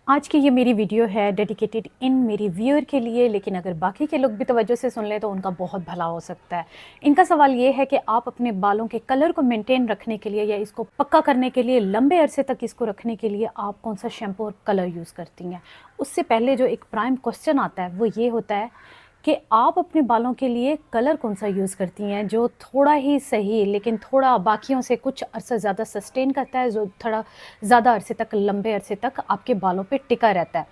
आज की ये मेरी वीडियो है डेडिकेटेड इन मेरी व्यूअर के लिए, लेकिन अगर बाकी के लोग भी तवज्जो से सुन लें तो उनका बहुत भला हो सकता है। इनका सवाल ये है कि आप अपने बालों के कलर को मेंटेन रखने के लिए या इसको पक्का करने के लिए, लंबे अरसे तक इसको रखने के लिए आप कौन सा शैम्पू और कलर यूज़ करती हैं। उससे पहले जो एक प्राइम क्वेश्चन आता है वो ये होता है कि आप अपने बालों के लिए कलर कौन-सा यूज़ करती हैं, जो थोड़ा ही सही लेकिन थोड़ा बाकियों से कुछ अरसा ज़्यादा सस्टेन करता है, जो थोड़ा ज़्यादा अरसे तक, लंबे अरसे तक आपके बालों पे टिका रहता है।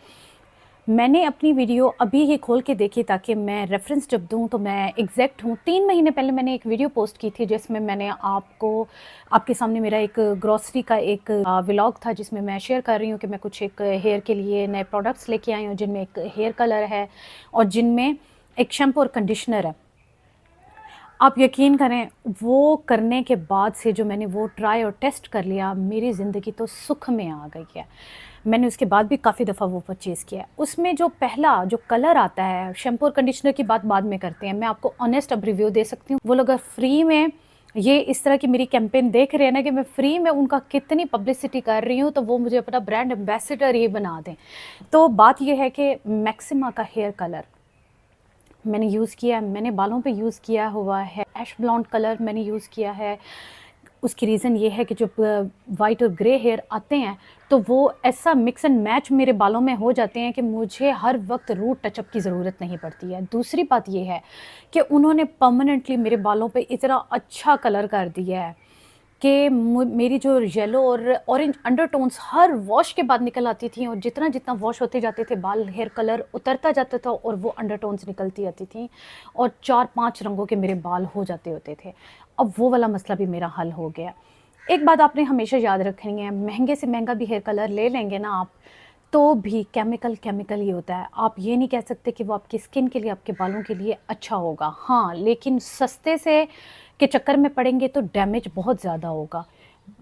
मैंने अपनी वीडियो अभी ही खोल के देखी ताकि मैं रेफ़रेंस जब दूँ तो मैं एग्ज़ैक्ट हूँ। 3 महीने पहले मैंने एक वीडियो पोस्ट की थी जिसमें मैंने आपके सामने मेरा एक ग्रोसरी का एक व्लॉग था जिसमें मैं शेयर कर रही हूँ कि मैं कुछ एक हेयर के लिए नए प्रोडक्ट्स लेके आई हूँ, जिनमें एक हेयर कलर है और जिनमें एक शैम्पू और कंडीशनर है। आप यकीन करें, वो करने के बाद से जो मैंने वो ट्राई और टेस्ट कर लिया, मेरी ज़िंदगी तो सुख में आ गई है। मैंने उसके बाद भी काफ़ी दफ़ा वो परचेज़ किया है। उसमें जो पहला जो कलर आता है, शैम्पू और कंडीशनर की बात बाद में करते हैं। मैं आपको ऑनेस्ट अब रिव्यू दे सकती हूँ। वो लोग अगर फ्री में ये इस तरह की मेरी कैंपेन देख रहे हैं ना कि मैं फ्री में उनका कितनी पब्लिसिटी कर रही हूँ, तो वो मुझे अपना ब्रांड एम्बेसडर ही बना दें। तो बात ये है कि मैक्सिमा का हेयर कलर मैंने यूज़ किया है, मैंने बालों पे यूज़ किया हुआ है। ऐश ब्लॉन्ड कलर मैंने यूज़ किया है। उसकी रीज़न ये है कि जब वाइट और ग्रे हेयर आते हैं तो वो ऐसा मिक्स एंड मैच मेरे बालों में हो जाते हैं कि मुझे हर वक्त रूट टचअप की ज़रूरत नहीं पड़ती है। दूसरी बात ये है कि उन्होंने परमानेंटली मेरे बालों पे इतना अच्छा कलर कर दिया है कि मेरी जो येलो और ऑरेंज अंडरटोन्स हर वॉश के बाद निकल आती थी, और जितना जितना वॉश होते जाते थे बाल हेयर कलर उतरता जाता था और वो अंडरटोन्स निकलती आती थी, और 4-5 रंगों के मेरे बाल हो जाते होते थे। अब वो वाला मसला भी मेरा हल हो गया। एक बात आपने हमेशा याद रखनी है, महंगे से महंगा भी हेयर कलर ले लेंगे ना आप, तो भी केमिकल ही होता है। आप ये नहीं कह सकते कि वो आपकी स्किन के लिए, आपके बालों के लिए अच्छा होगा। हाँ, लेकिन सस्ते से के चक्कर में पड़ेंगे तो डैमेज बहुत ज़्यादा होगा।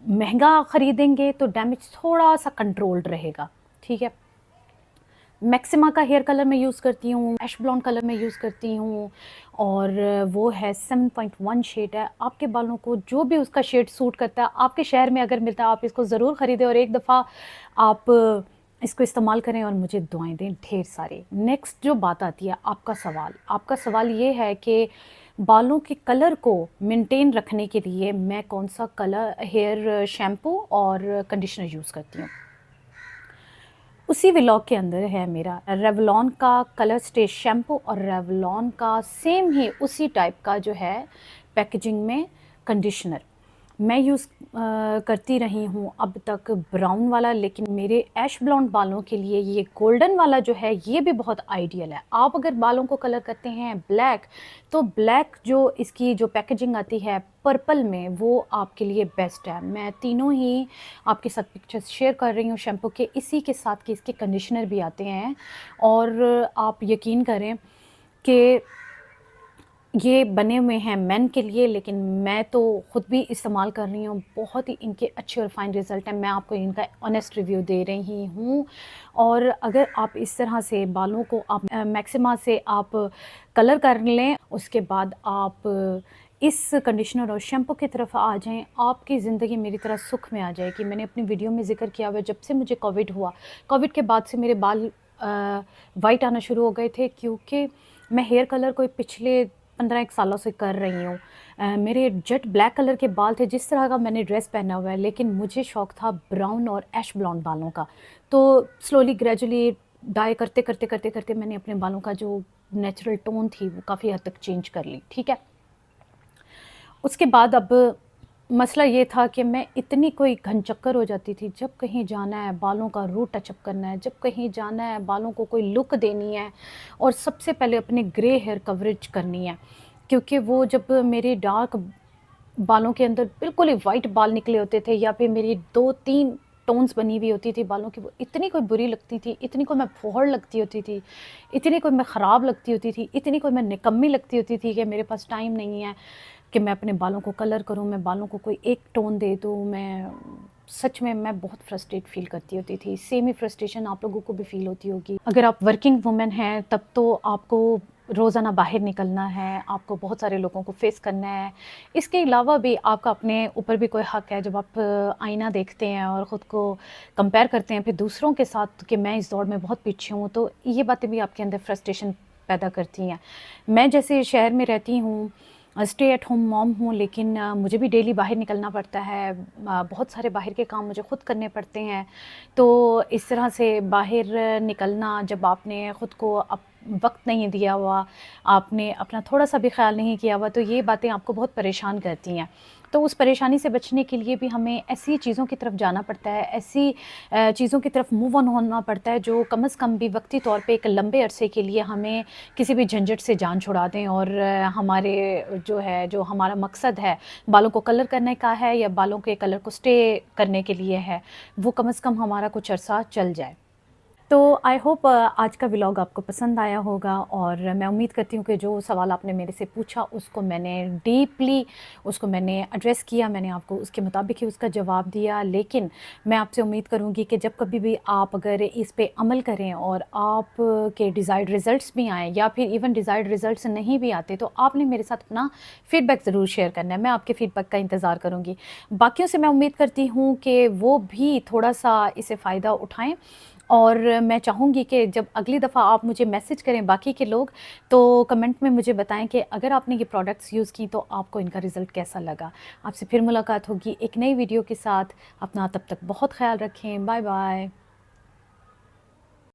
महँगा खरीदेंगे तो डैमेज थोड़ा-सा कंट्रोल्ड रहेगा, ठीक है? मैक्सिमा का हेयर कलर मैं यूज़ करती हूँ, ऐश ब्लॉन्ड कलर मैं यूज़ करती हूँ, और वो है 7.1 शेड है। आपके बालों को जो भी उसका शेड सूट करता है, आपके शहर में अगर मिलता है आप इसको ज़रूर खरीदें और एक दफ़ा आप इसको इस्तेमाल करें और मुझे दुआएँ दें ढेर सारी। नेक्स्ट जो बात आती है आपका सवाल ये है कि बालों के कलर को मेंटेन रखने के लिए मैं कौन-सा कलर हेयर शैम्पू और कंडीशनर यूज़ करती हूँ। उसी व्लॉग के अंदर है मेरा रेवलॉन का कलर स्टे शैम्पू और रेवलॉन का सेम ही उसी टाइप का जो है पैकेजिंग में कंडीशनर मैं यूज़ करती रही हूँ अब तक ब्राउन वाला, लेकिन मेरे ऐश ब्लॉन्ड बालों के लिए ये गोल्डन वाला जो है ये भी बहुत आइडियल है। आप अगर बालों को कलर करते हैं ब्लैक, तो ब्लैक जो इसकी जो पैकेजिंग आती है पर्पल में, वो आपके लिए बेस्ट है। मैं तीनों ही आपके साथ पिक्चर्स शेयर कर रही हूँ शैम्पू के, इसी के साथ कि इसके कंडीशनर भी आते हैं। और आप यकीन करें कि ये बने हुए हैं मेन के लिए, लेकिन मैं तो खुद भी इस्तेमाल कर रही हूँ। बहुत ही इनके अच्छे और फाइन रिज़ल्ट हैं। मैं आपको इनका ऑनेस्ट रिव्यू दे रही हूँ। और अगर आप इस तरह से बालों को आप मैक्सिमा से आप कलर कर लें, उसके बाद आप इस कंडीशनर और शैम्पू की तरफ आ जाएँ, आपकी ज़िंदगी मेरी तरह सुख में आ जाएगी। मैंने अपनी वीडियो में ज़िक्र किया हुआ है, जब से मुझे कोविड हुआ, कोविड के बाद से मेरे बाल वाइट आना शुरू हो गए थे, क्योंकि मैं हेयर कलर कोई पिछले 15-1 सालों से कर रही हूँ। मेरे जेट ब्लैक कलर के बाल थे, जिस तरह का मैंने ड्रेस पहना हुआ है, लेकिन मुझे शौक था ब्राउन और ऐश ब्लॉन्ड बालों का। तो स्लोली ग्रेजुअली डाई करते मैंने अपने बालों का जो नेचुरल टोन थी वो काफ़ी हद तक चेंज कर ली, ठीक है? उसके बाद अब मसला ये था कि मैं इतनी कोई घनचक्कर हो जाती थी, जब कहीं जाना है बालों का रूट टचअप करना है, जब कहीं जाना है बालों को कोई लुक देनी है, और सबसे पहले अपने ग्रे हेयर कवरेज करनी है, क्योंकि वो जब मेरे डार्क बालों के अंदर बिल्कुल ही वाइट बाल निकले होते थे, या फिर मेरी 2-3 टोन्स बनी हुई होती थी बालों की, वो इतनी कोई बुरी लगती थी, इतनी कोई मैं फौहड़ लगती होती थी, इतनी कोई मैं ख़राब लगती होती थी, इतनी कोई मैं निकम्मी लगती होती थी कि मेरे पास टाइम नहीं है कि मैं अपने बालों को कलर करूँ, मैं बालों को कोई एक टोन दे दूँ। सच में मैं बहुत फ्रस्ट्रेट फ़ील करती होती थी। सेम ही फ्रस्ट्रेशन आप लोगों को भी फ़ील होती होगी। अगर आप वर्किंग वुमन हैं तब तो आपको रोज़ाना बाहर निकलना है, आपको बहुत सारे लोगों को फ़ेस करना है। इसके अलावा भी आपका अपने ऊपर भी कोई हक़ है, जब आप आईना देखते हैं और ख़ुद को कंपेयर करते हैं फिर दूसरों के साथ कि मैं इस दौड़ में बहुत पीछे हूँ, तो ये बातें भी आपके अंदर फ्रस्ट्रेशन पैदा करती हैं। मैं जैसे शहर में रहती हूँ, स्टे एट होम मॉम हूँ, लेकिन मुझे भी डेली बाहर निकलना पड़ता है। बहुत सारे बाहर के काम मुझे खुद करने पड़ते हैं। तो इस तरह से बाहर निकलना, जब आपने खुद को वक़्त नहीं दिया हुआ, आपने अपना थोड़ा-सा भी ख़्याल नहीं किया हुआ, तो ये बातें आपको बहुत परेशान करती हैं। तो उस परेशानी से बचने के लिए भी हमें ऐसी चीज़ों की तरफ जाना पड़ता है, ऐसी चीज़ों की तरफ मूव ऑन होना पड़ता है जो कम से कम भी वक़्ती तौर पे एक लंबे अरसे के लिए हमें किसी भी झंझट से जान छुड़ा दें, और हमारे जो हमारा मकसद है, बालों को कलर करने का है या बालों के कलर को स्टे करने के लिए है, वो कम से कम हमारा कुछ अरसा चल जाए। तो आई होप आज का व्लॉग आपको पसंद आया होगा, और मैं उम्मीद करती हूँ कि जो सवाल आपने मेरे से पूछा उसको मैंने डीपली उसको मैंने एड्रेस किया, मैंने आपको उसके मुताबिक ही उसका जवाब दिया। लेकिन मैं आपसे उम्मीद करूँगी कि जब कभी भी आप अगर इस पे अमल करें और आप के डिज़ायर्ड रिज़ल्ट्स भी आएँ, या फिर इवन डिज़ायर्ड रिज़ल्ट्स नहीं भी आते, तो आपने मेरे साथ अपना फ़ीडबैक ज़रूर शेयर करना है। मैं आपके फ़ीडबैक का इंतज़ार करूँगी। बाकियों से मैं उम्मीद करती हूँ कि वो भी थोड़ा-सा इसे फ़ायदा उठाएँ, और मैं चाहूँगी कि जब अगली दफ़ा आप मुझे मैसेज करें बाकी के लोग, तो कमेंट में मुझे बताएं कि अगर आपने ये प्रोडक्ट्स यूज़ की तो आपको इनका रिज़ल्ट कैसा लगा। आपसे फिर मुलाकात होगी एक नई वीडियो के साथ। अपना तब तक बहुत ख़्याल रखें। Bye bye.